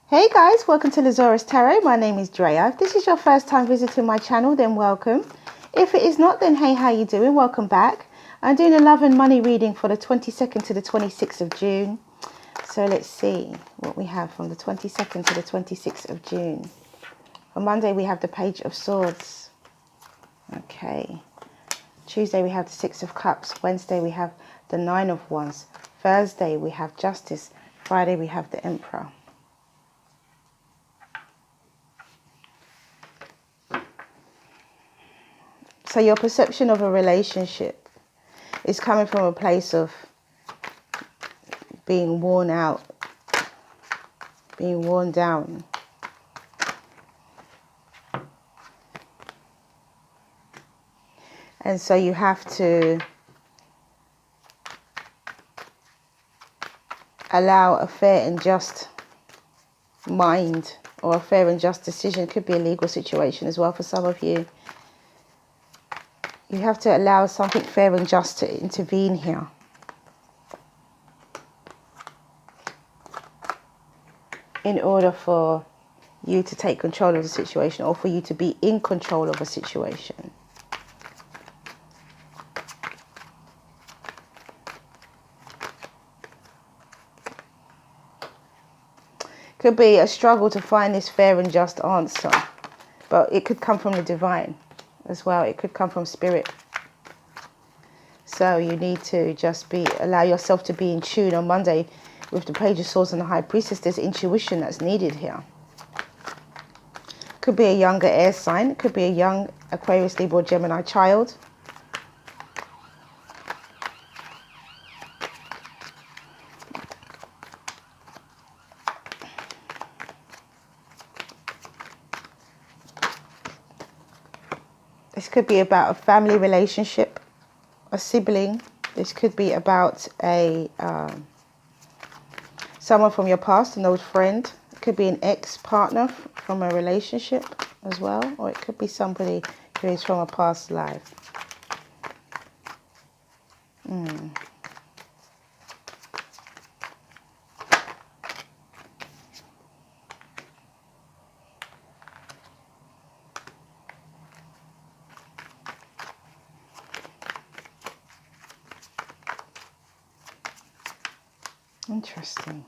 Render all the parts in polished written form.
Hey guys, welcome to Zarious Tarot. My name is Drea. If this is your first time visiting my channel, then welcome. If it is not, then hey, how you doing? Welcome back. I'm doing a love and money reading for the 22nd to the 26th of June. So let's see what we have from the 22nd to the 26th of June. On Monday we have the Page of Swords. Okay. Tuesday we have the Six of Cups. Wednesday we have the Nine of Wands. Thursday we have Justice. Friday we have the Emperor. So your perception of a relationship is coming from a place of being worn out, being worn down. And so you have to allow a fair and just mind or a fair and just decision. It could be a legal situation as well for some of you. You have to allow something fair and just to intervene here. In order for you to take control of the situation, or for you to be in control of a situation. Could be a struggle to find this fair and just answer, but it could come from the divine as well. It could come from spirit. So you need to just allow yourself to be in tune. On Monday with the Page of Swords and the High Priestess, there's intuition that's needed here. Could be a younger air sign. It could be a young Aquarius, Libra, or Gemini child. This could be about a family relationship, a sibling. This could be about someone from your past, an old friend. It could be an ex-partner from a relationship as well, or it could be somebody who is from a past life. Interesting.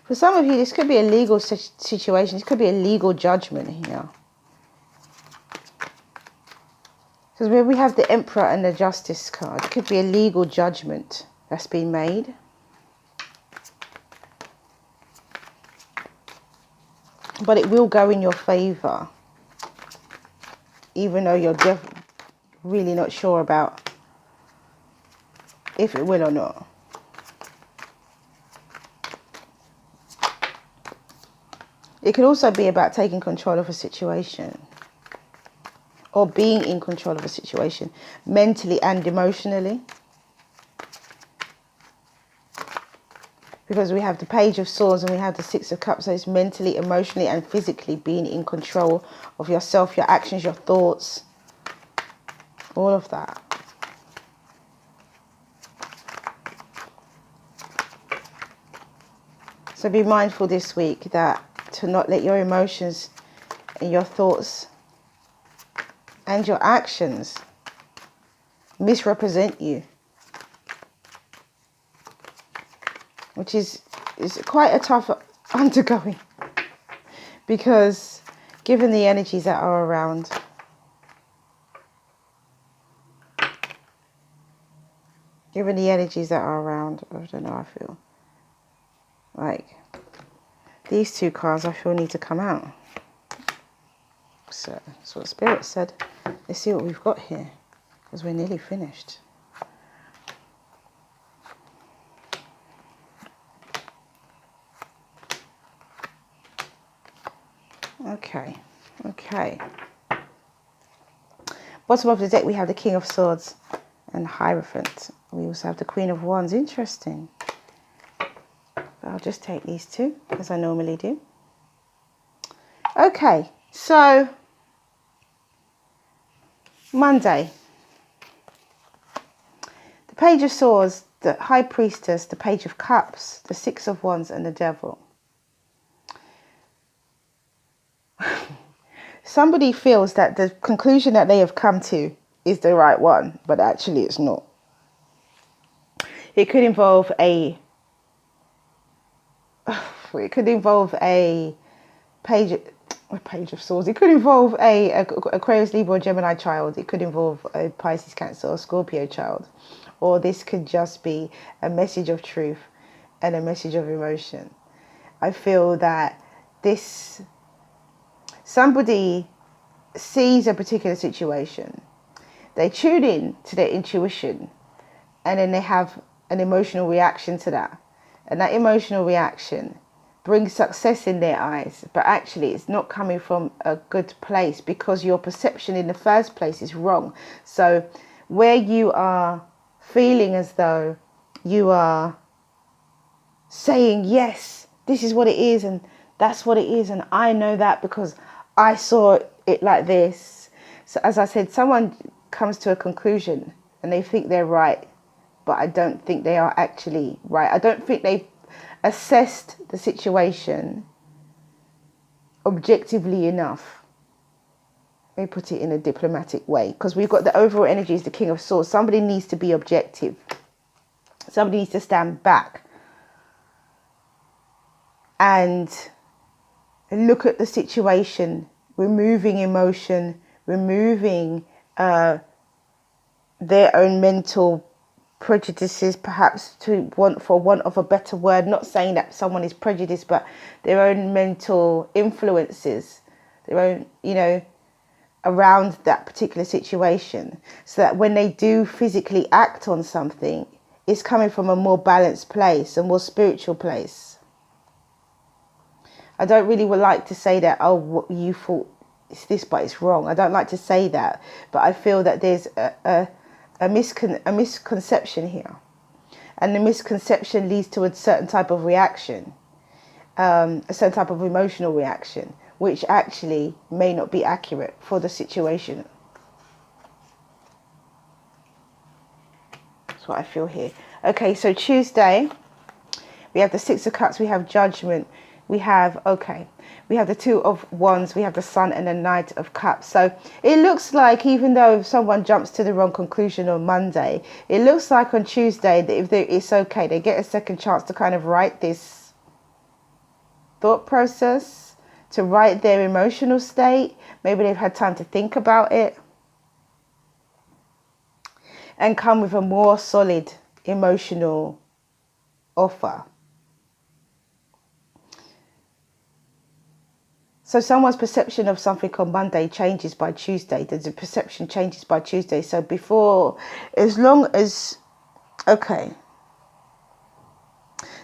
For some of you, this could be a legal situation. This could be a legal judgment here. Because when we have the Emperor and the Justice card, it could be a legal judgment that's been made. But it will go in your favor, even though you're really not sure about if it will or not. It could also be about taking control of a situation, or being in control of a situation, mentally and emotionally. Because we have the Page of Swords and we have the Six of Cups, so it's mentally, emotionally and physically being in control of yourself, your actions, your thoughts, all of that. So be mindful this week that to not let your emotions and your thoughts and your actions misrepresent you. Which is quite a tough undergoing, because given the energies that are around, I don't know, I feel like these two cards I feel need to come out. So that's what Spirit said. Let's see what we've got here, because we're nearly finished. Okay. Bottom of the deck we have the King of Swords and Hierophant. We also have the Queen of Wands. Interesting. But I'll just take these two, as I normally do. Okay, so Monday. Page of Swords, the High Priestess, the Page of Cups, the Six of Wands, and the Devil. Somebody feels that the conclusion that they have come to is the right one, but actually it's not. It could involve a page of swords. It could involve a Aquarius, Libra, or Gemini child. It could involve a Pisces, Cancer, or Scorpio child. Or this could just be a message of truth and a message of emotion. I feel that somebody sees a particular situation, they tune in to their intuition, and then they have an emotional reaction to that. And that emotional reaction brings success in their eyes, but actually it's not coming from a good place because your perception in the first place is wrong. So where you are feeling as though you are saying, yes, this is what it is, and that's what it is, and I know that because I saw it like this. So as I said, someone comes to a conclusion and they think they're right, but I don't think they are actually right. I don't think they've assessed the situation objectively enough. Let me put it in a diplomatic way, because we've got the overall energy is the King of Swords. Somebody needs to be objective. Somebody needs to stand back and look at the situation, removing emotion, removing their own mental prejudices, perhaps for want of a better word. Not saying that someone is prejudiced, but their own mental influences, their own, around that particular situation, so that when they do physically act on something, it's coming from a more balanced place, a more spiritual place. I don't really would like to say that, oh, what you thought it's this, but it's wrong. I don't like to say that, but I feel that there's a misconception here, and the misconception leads to a certain type of reaction, a certain type of emotional reaction, which actually may not be accurate for the situation. That's what I feel here. Okay, so Tuesday, we have the Six of Cups, we have Judgment, we have the Two of Wands, we have the Sun, and the Knight of Cups. So it looks like, even though someone jumps to the wrong conclusion on Monday, it looks like on Tuesday that if it's okay, they get a second chance to kind of write this thought process, to write their emotional state. Maybe they've had time to think about it and come with a more solid emotional offer. So someone's perception of something on Monday changes by Tuesday. The perception changes by Tuesday. So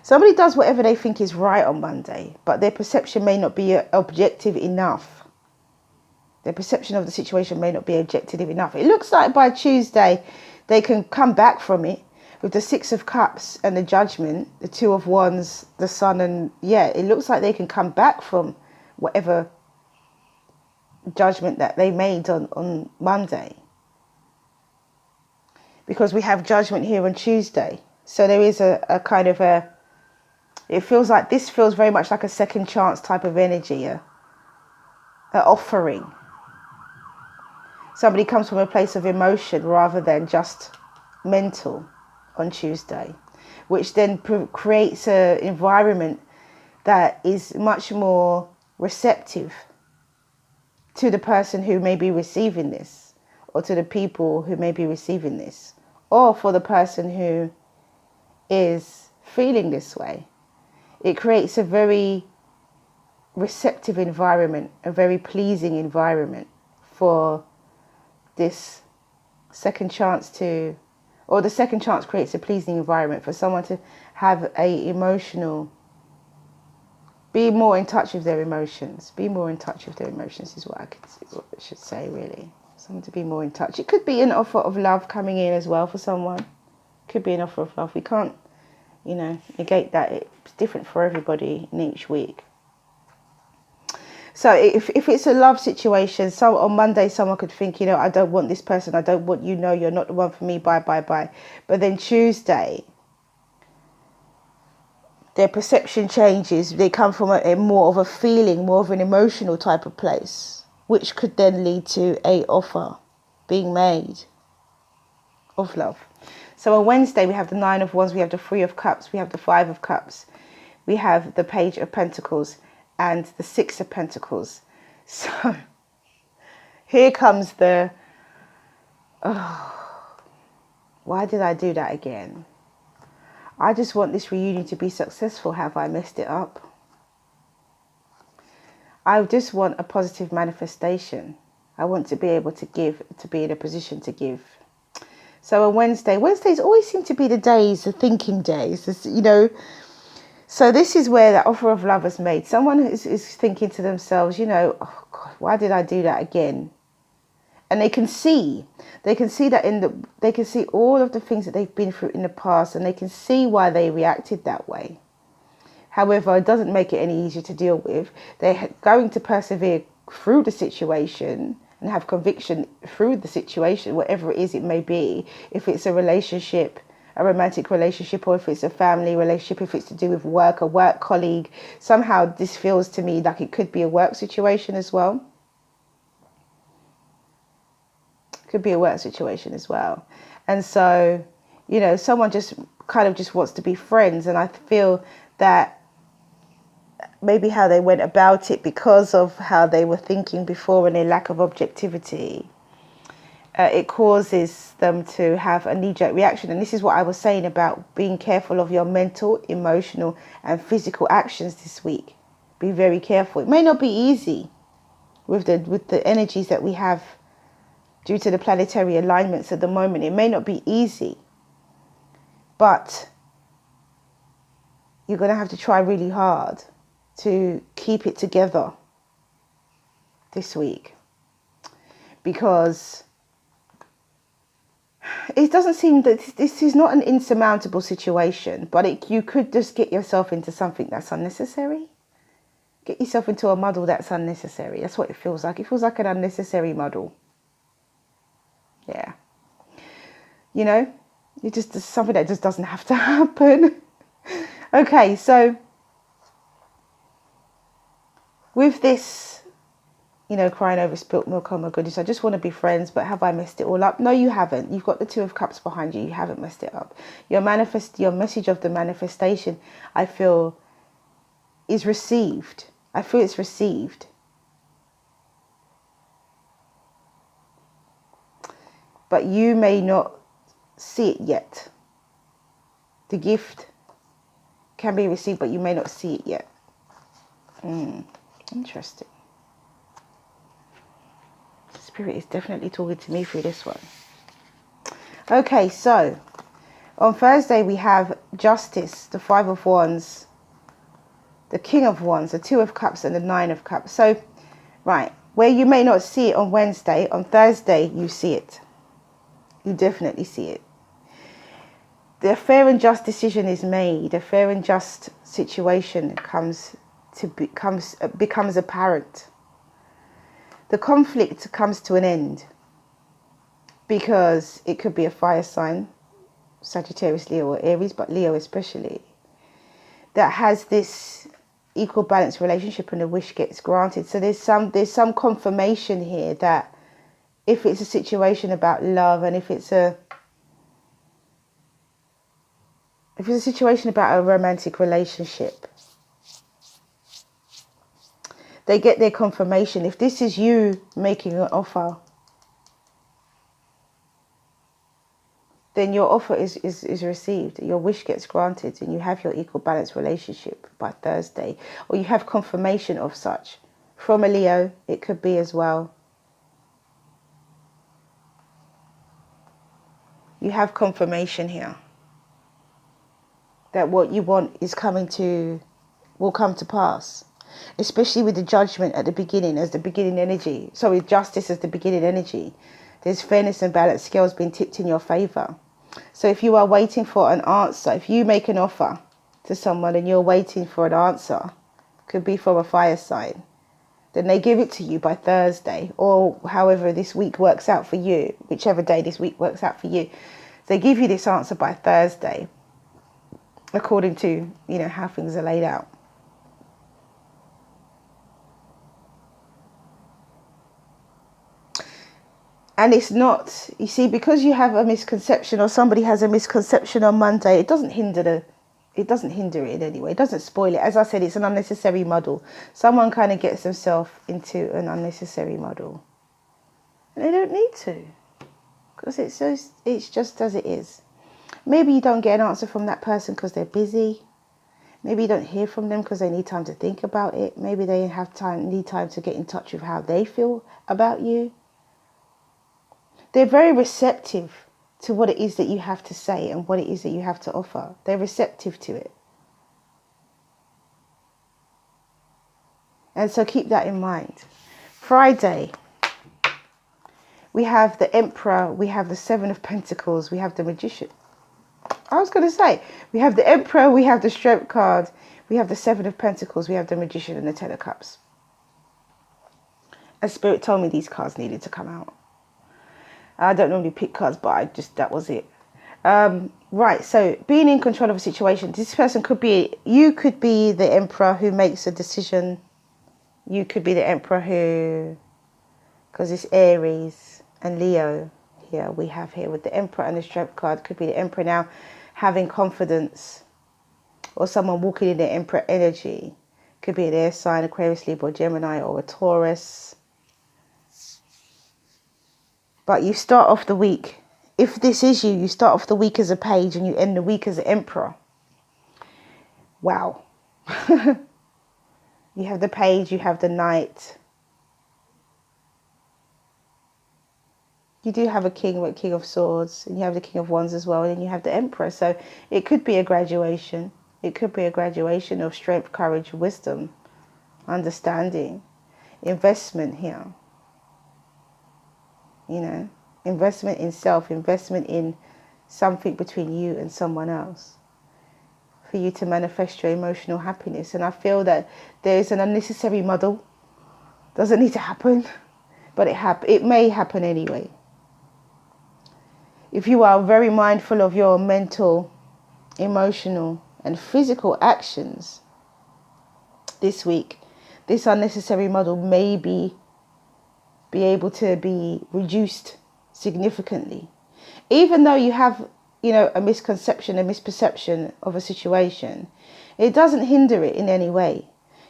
somebody does whatever they think is right on Monday, but their perception may not be objective enough. Their perception of the situation may not be objective enough. It looks like by Tuesday, they can come back from it with the Six of Cups and the Judgment, the Two of Wands, the Sun, and it looks like they can come back from whatever judgment that they made on Monday, because we have Judgment here on Tuesday. So there is a kind of it feels like this feels very much like a second chance type of energy, a offering. Somebody comes from a place of emotion rather than just mental on Tuesday, which then creates an environment that is much more receptive to the person who may be receiving this, or to the people who may be receiving this, or for the person who is feeling this way. It creates a very receptive environment, a very pleasing environment for this second chance the second chance creates a pleasing environment for someone to have be more in touch with their emotions. Be more in touch with their emotions is what I should say, really. Someone to be more in touch. It could be an offer of love coming in as well for someone. It could be an offer of love. We can't, negate that. It's different for everybody in each week. So if it's a love situation, so on Monday someone could think, you know, I don't want this person, I don't want you, no, you're not the one for me, bye, bye, bye. But then Tuesday, their perception changes. They come from a more of a feeling, more of an emotional type of place, which could then lead to a offer being made of love. So on Wednesday we have the 9 of Wands, we have the 3 of Cups, we have the 5 of Cups, we have the Page of Pentacles and the 6 of Pentacles. So here comes the, oh, why did I do that again? I just want this reunion to be successful. Have I messed it up? I just want a positive manifestation. I want to be able to give, to be in a position to give. So on Wednesdays always seem to be the days, the thinking days, you know. So this is where that offer of love is made. Someone is thinking to themselves, you know, oh God, why did I do that again? And they can see that they can see all of the things that they've been through in the past, and they can see why they reacted that way. However, it doesn't make it any easier to deal with. They're going to persevere through the situation and have conviction through the situation, whatever it is it may be. If it's a relationship, a romantic relationship, or if it's a family relationship, if it's to do with work, a work colleague. Somehow this feels to me like it could be a work situation as well. Could be a work situation as well. And so, you know, someone just kind of just wants to be friends. And I feel that maybe how they went about it, because of how they were thinking before and their lack of objectivity, it causes them to have a knee-jerk reaction. And this is what I was saying about being careful of your mental, emotional and physical actions this week. Be very careful. It may not be easy with the energies that we have due to the planetary alignments at the moment. It may not be easy, but you're going to have to try really hard to keep it together this week, because it doesn't seem that this is not an insurmountable situation, but you could just get yourself into something that's unnecessary. Get yourself into a muddle that's unnecessary. That's what it feels like. It feels like an unnecessary muddle. Yeah. You know, it's something that just doesn't have to happen. Okay, so with this, you know, crying over spilt milk, oh my goodness, I just want to be friends, but have I messed it all up? No, you haven't. You've got the 2 of Cups behind you. You haven't messed it up. Your message of the manifestation, I feel, is received. I feel it's received. But you may not see it yet. The gift can be received, but you may not see it yet. Interesting. Spirit is definitely talking to me through this one. Okay, so on Thursday we have Justice, the 5 of Wands, the King of Wands, the 2 of Cups and the 9 of Cups. So, right, where you may not see it on Wednesday, on Thursday you see it. You definitely see it. The fair and just decision is made. A fair and just situation becomes apparent. The conflict comes to an end, because it could be a fire sign, Sagittarius, Leo or Aries, but Leo especially, that has this equal balance relationship and the wish gets granted. So there's some confirmation here that if it's a situation about love, and if it's a situation about a romantic relationship, they get their confirmation. If this is you making an offer, then your offer is received. Your wish gets granted, and you have your equal balance relationship by Thursday. Or you have confirmation of such. From a Leo, it could be as well. You have confirmation here that what you want will come to pass. Especially with the Judgment at the beginning, as the beginning energy. So with Justice as the beginning energy, there's fairness and balance scales being tipped in your favour. So if you are waiting for an answer, if you make an offer to someone and you're waiting for an answer, could be from a fire sign, then they give it to you by Thursday, or however this week works out for you, whichever day this week works out for you. They give you this answer by Thursday, according to, you know, how things are laid out. And it's not, you see, because you have a misconception, or somebody has a misconception on Monday, it doesn't hinder it in any way. It doesn't spoil it. As I said, it's an unnecessary muddle. Someone kind of gets themselves into an unnecessary muddle. And they don't need to. Because it's just as it is. Maybe you don't get an answer from that person because they're busy. Maybe you don't hear from them because they need time to think about it. Maybe they need time to get in touch with how they feel about you. They're very receptive to what it is that you have to say and what it is that you have to offer. They're receptive to it. And so keep that in mind. Friday, we have the Emperor, we have the Seven of Pentacles, we have the Magician. I was going to say, we have the Emperor, we have the Strength card, we have the Seven of Pentacles, we have the Magician and the Ten of Cups. And Spirit told me these cards needed to come out. I don't normally pick cards, but that was it. Right, so being in control of a situation. This person could be, you could be the Emperor who makes a decision. You could be the Emperor who, because it's Aries and Leo here, we have here with the Emperor and the Strength card. Could be the Emperor now having confidence, or someone walking in the Emperor energy. Could be an air sign, Aquarius, Libra, Gemini, or a Taurus. But you start off the week, if this is you, you start off the week as a page and you end the week as an Emperor. Wow. You have the page, you have the knight. You do have a king with King of Swords, and you have the King of Wands as well, and then you have the Emperor. So it could be a graduation. It could be a graduation of strength, courage, wisdom, understanding, investment here. You know, investment in self, investment in something between you and someone else, for you to manifest your emotional happiness. And I feel that there is an unnecessary muddle. Doesn't need to happen, but it may happen anyway. If you are very mindful of your mental, emotional and physical actions this week, this unnecessary muddle may be able to be reduced significantly. Even though you have, you know, a misconception, a misperception of a situation, it doesn't hinder it in any way.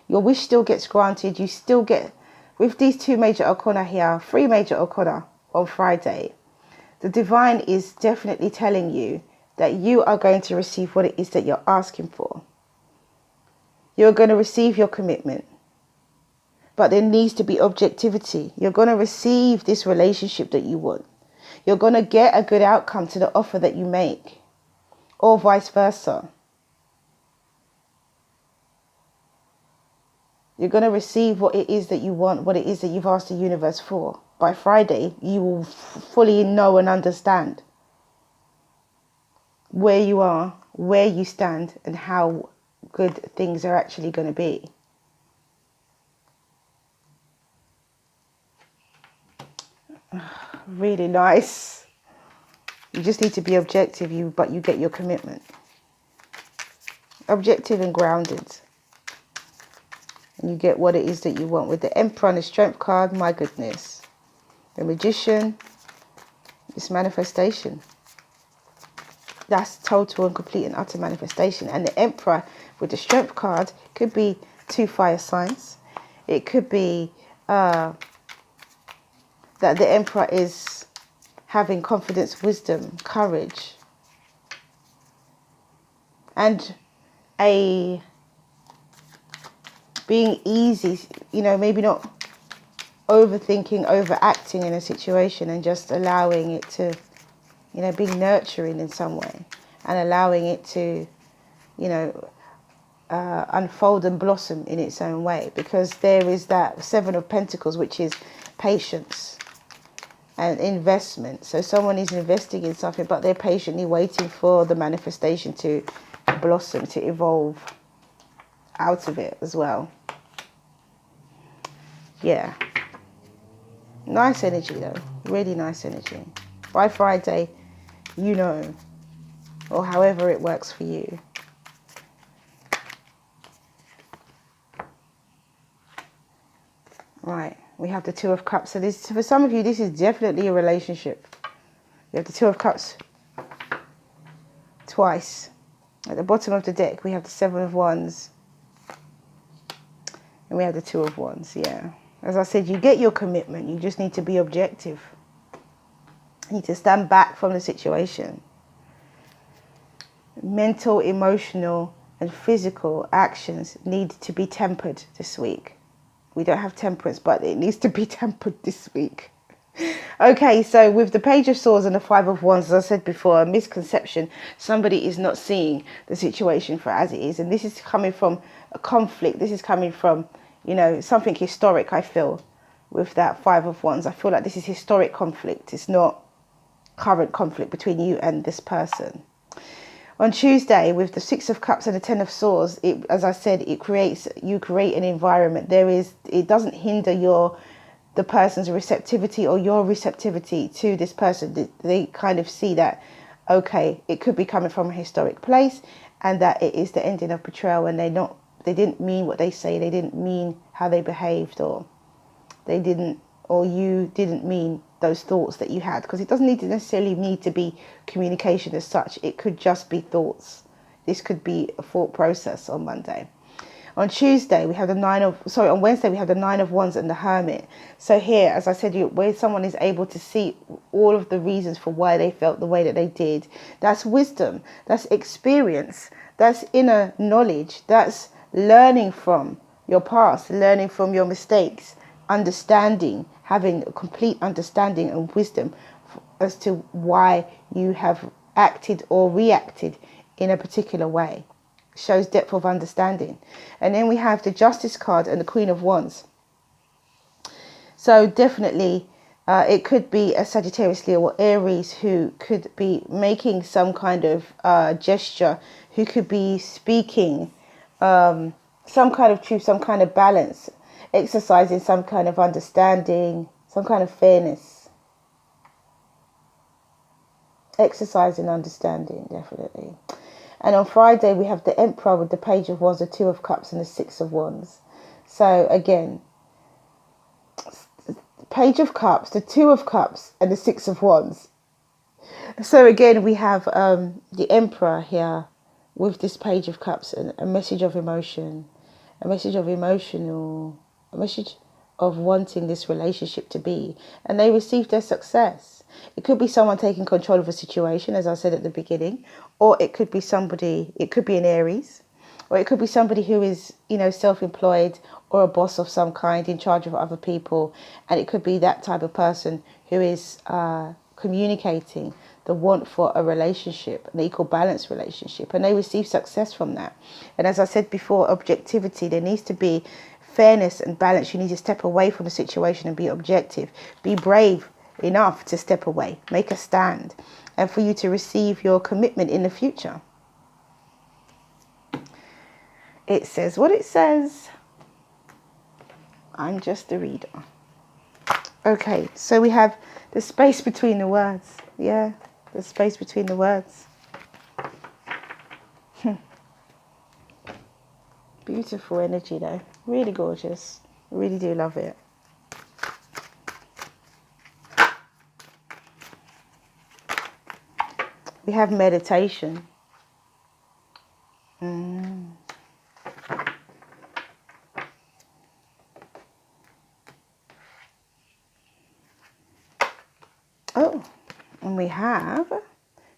Your wish still gets granted. You still get, with these two major arcana here, three major arcana on Friday, the divine is definitely telling you that you are going to receive what it is that you're asking for. You're going to receive your commitment. But there needs to be objectivity. You're going to receive this relationship that you want. You're going to get a good outcome to the offer that you make, or vice versa. You're going to receive what it is that you want, what it is that you've asked the universe for. By Friday, you will fully know and understand where you are, where you stand, and how good things are actually going to be. Really nice. You just need to be objective, but you get your commitment. Objective and grounded. And you get what it is that you want. With the Emperor and the Strength card, my goodness. The Magician, it's manifestation. That's total and complete and utter manifestation. And the Emperor with the Strength card could be 2 fire signs. It could be that the Emperor is having confidence, wisdom, courage, and being easy, you know, maybe not overthinking, overacting in a situation, and just allowing it to, you know, being nurturing in some way, and allowing it to, you know, unfold and blossom in its own way. Because there is that Seven of Pentacles, which is patience and investment. So someone is investing in something, but they're patiently waiting for the manifestation to blossom, to evolve out of it as well. Yeah. Nice energy though. Really nice energy. By Friday, you know. Or however it works for you. Right. We have the Two of Cups. So this, for some of you, this is definitely a relationship. We have the Two of Cups twice. At the bottom of the deck, we have the Seven of Wands. And we have the Two of Wands, yeah. As I said, you get your commitment. You just need to be objective. You need to stand back from the situation. Mental, emotional, and physical actions need to be tempered this week. We don't have temperance, but it needs to be tempered this week. Okay, so with the Page of Swords and the Five of Wands, as I said before, a misconception. Somebody is not seeing the situation for as it is. And this is coming from a conflict. This is coming from, you know, something historic, I feel, with that Five of Wands. I feel like this is historic conflict. It's not current conflict between you and this person. On Tuesday, with the Six of Cups and the Ten of Swords, as I said, you create an environment. It doesn't hinder the person's receptivity or your receptivity to this person. They kind of see that, okay, it could be coming from a historic place, and that it is the ending of betrayal, and they didn't mean what they say, they didn't mean how they behaved, or you didn't mean those thoughts that you had, because it doesn't necessarily need to be communication as such. It could just be thoughts. This could be a thought process on Monday. On Tuesday, we have on Wednesday, we have the Nine of Wands and the Hermit. So here, as I said, where someone is able to see all of the reasons for why they felt the way that they did, that's wisdom, that's experience, that's inner knowledge, that's learning from your past, learning from your mistakes, understanding, having a complete understanding and wisdom as to why you have acted or reacted in a particular way. Shows depth of understanding. And then we have the Justice card and the Queen of Wands. So definitely it could be a Sagittarius, Leo or Aries who could be making some kind of gesture, who could be speaking some kind of truth, some kind of balance, exercising some kind of understanding, some kind of fairness. Exercising understanding, definitely. And on Friday, we have the Emperor with the Page of Wands, the Two of Cups and the Six of Wands. So again, Page of Cups, the Two of Cups and the Six of Wands. So again, we have the Emperor here with this Page of Cups and a message of emotion, a message of wanting this relationship to be. And they received their success. It could be someone taking control of a situation, as I said at the beginning, or it could be an Aries, or it could be somebody who is, self-employed or a boss of some kind in charge of other people. And it could be that type of person who is communicating the want for a relationship, an equal balance relationship, and they receive success from that. And as I said before, objectivity, there needs to be fairness and balance. You need to step away from the situation and be objective. Be brave enough to step away, make a stand, and for you to receive your commitment in the future. It says what it says. I'm just a reader. Okay, so we have the space between the words. Yeah, the space between the words. Beautiful energy though. Really gorgeous. I really do love it. We have meditation. Oh, and we have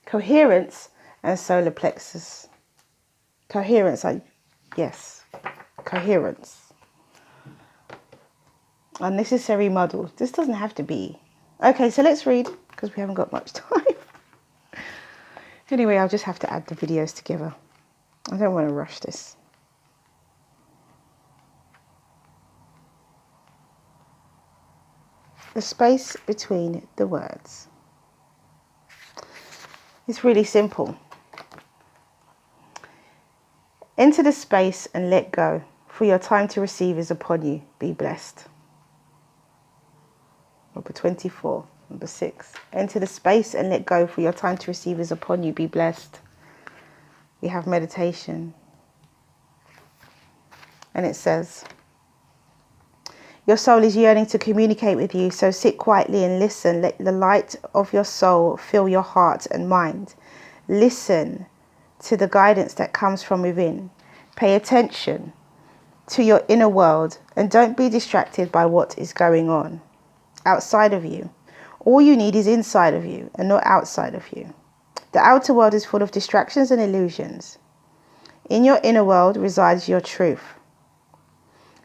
coherence and solar plexus. Coherence, yes, coherence. Unnecessary muddle. This doesn't have to be. Okay, so let's read, because we haven't got much time. Anyway, I'll just have to add the videos together. I don't want to rush this. The space between the words. It's really simple. Enter the space and let go, for your time to receive is upon you. Be blessed. Number 24. Number 6. Enter the space and let go, for your time to receive is upon you. Be blessed. We have meditation. And it says, your soul is yearning to communicate with you, so sit quietly and listen. Let the light of your soul fill your heart and mind. Listen to the guidance that comes from within. Pay attention to your inner world and don't be distracted by what is going on outside of you. All you need is inside of you and not outside of you. The outer world is full of distractions and illusions. In your inner world resides your truth.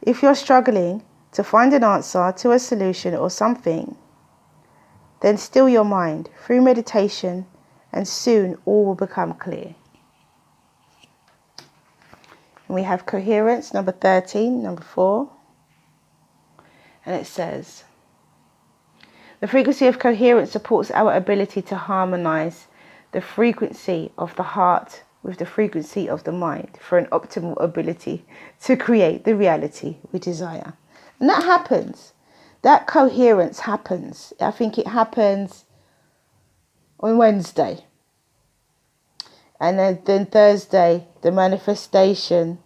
If you're struggling to find an answer to a solution or something, then still your mind through meditation and soon all will become clear. And we have coherence, number 13, number 4. And it says, the frequency of coherence supports our ability to harmonize the frequency of the heart with the frequency of the mind for an optimal ability to create the reality we desire. And that happens. That coherence happens. I think it happens on Wednesday. And then Thursday, the manifestation,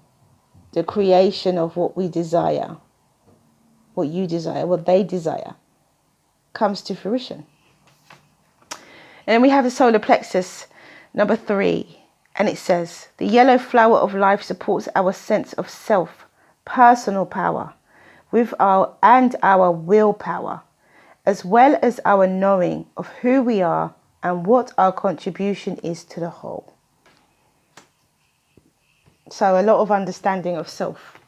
the creation of what we desire, what you desire, what they desire, comes to fruition. And then we have the solar plexus, number 3. And it says, the yellow flower of life supports our sense of self, personal power, with our willpower, as well as our knowing of who we are and what our contribution is to the whole. So a lot of understanding of self.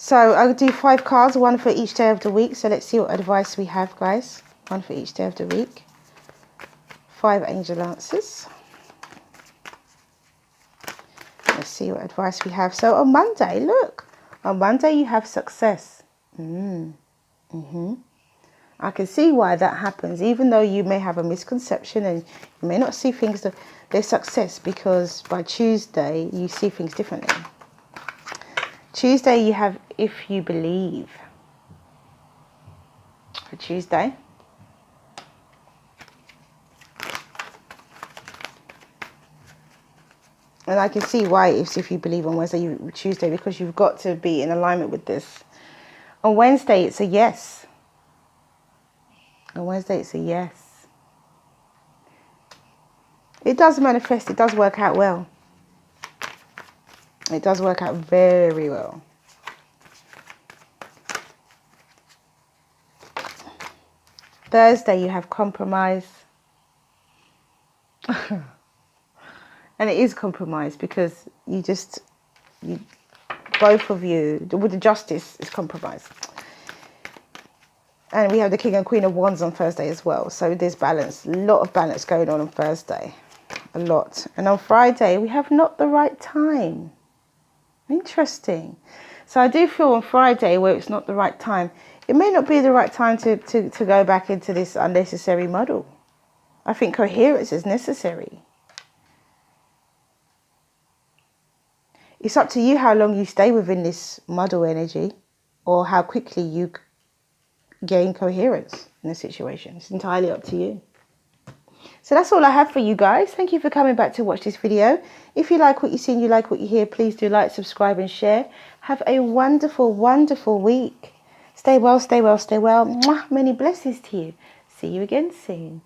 So I'll do 5 cards, 1 for each day of the week. So let's see what advice we have, guys. 1 for each day of the week. 5 angel answers. Let's see what advice we have. So on Monday, look. On Monday you have success. I can see why that happens. Even though you may have a misconception and you may not see things, there's success because by Tuesday you see things differently. Tuesday you have if you believe. For Tuesday. And I can see why it's if you believe on Tuesday, because you've got to be in alignment with this. On Wednesday, it's a yes. On Wednesday, it's a yes. It does manifest. It does work out well. It does work out very well. Thursday, you have compromise. And it is compromise because both of you, with the justice is compromise. And we have the King and Queen of Wands on Thursday as well. So there's balance, a lot of balance going on Thursday. A lot. And on Friday, we have not the right time. Interesting. So I do feel on Friday where it's not the right time, it may not be the right time to go back into this unnecessary muddle. I think coherence is necessary. It's up to you how long you stay within this muddle energy or how quickly you gain coherence in the situation. It's entirely up to you. So that's all I have for you guys. Thank you for coming back to watch this video. If you like what you see and you like what you hear, please do like, subscribe and share. Have a wonderful, wonderful week. Stay well, stay well, stay well. Mwah, many blessings to you. See you again soon.